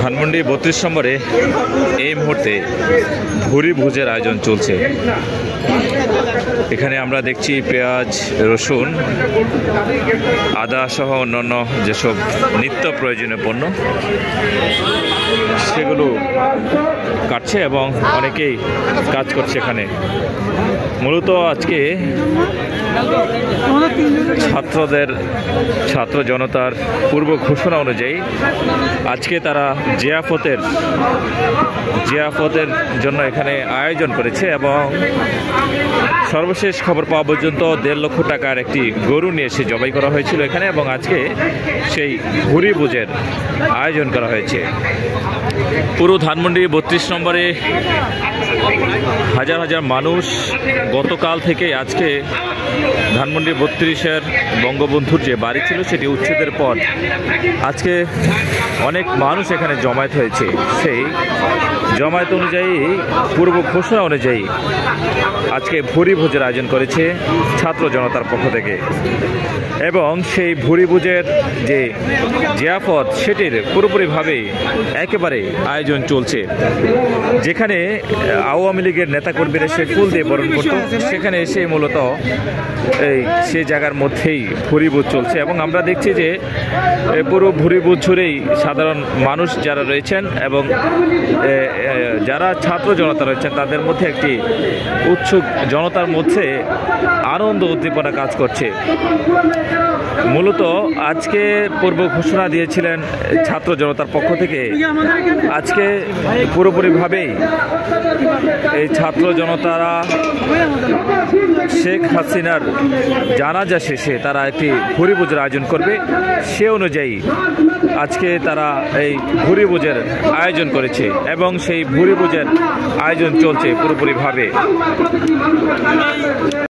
ধানমন্ডি ৩২ নম্বরে এই মুহূর্তে ভুরি ভোজের আয়োজন চলছে। এখানে আমরা দেখছি পেঁয়াজ, রসুন, আদা সহ অন্যান্য যেসব নিত্য প্রয়োজনীয় পণ্য সেগুলো কাটছে এবং অনেকেই কাজ করছে এখানে। মূলত আজকে ছাত্র জনতার পূর্ব ঘোষণা অনুযায়ী আজকে তারা জিয়াফতের জন্য এখানে আয়োজন করেছে এবং সর্বশেষ খবর পাওয়া পর্যন্ত ১.৫ লক্ষ টাকার একটি গরু নিয়ে এসে জবাই করা হয়েছিল এখানে এবং আজকে সেই ভুরি ভোজের আয়োজন করা হয়েছে। পুরো ধানমন্ডি ৩২ নম্বরে হাজার হাজার মানুষ গতকাল থেকে আজকে ধানমন্ডি ৩২-এর বঙ্গবন্ধুর যে বাড়ি ছিল সেটি উচ্ছেদের পর আজকে অনেক মানুষ এখানে জমায়েত হয়েছে। সেই জমায়েত অনুযায়ী পূর্ব ঘোষণা অনুযায়ী আজকে ভুরি ভোজের আয়োজন করেছে ছাত্র জনতার পক্ষ থেকে এবং সেই ভুরি ভোজের যে জিয়াফত সেটির পুরোপুরিভাবে একেবারে আয়োজন চলছে। যেখানে আওয়ামী লীগের নেতাকর্মীরা সে ফুল দিয়ে বরণ করত সেখানে এসে মূলত সেই জায়গার মধ্যেই ভুরি ভোজ চলছে এবং আমরা দেখছি যে পুরো ভুরি ভোজ জুড়েই সাধারণ মানুষ যারা রয়েছেন এবং যারা ছাত্র জনতা রয়েছেন তাদের মধ্যে একটি উৎসুক জনতার মধ্যে আনন্দ উদ্দীপনা কাজ করছে। মূলত আজকে পূর্ব ঘোষণা দিয়েছিলেন ছাত্র জনতার পক্ষ থেকে। আজকে পুরোপুরিভাবেই এই ছাত্র জনতারা শেখ হাসিনার জানাজা শেষে তারা একটি ভুরি ভোজের আয়োজন করবে, সে অনুযায়ী আজকে তারা এই ভুরি ভোজের আয়োজন করেছে এবং সেই ভুরি ভোজের আয়োজন চলছে পুরোপুরিভাবে।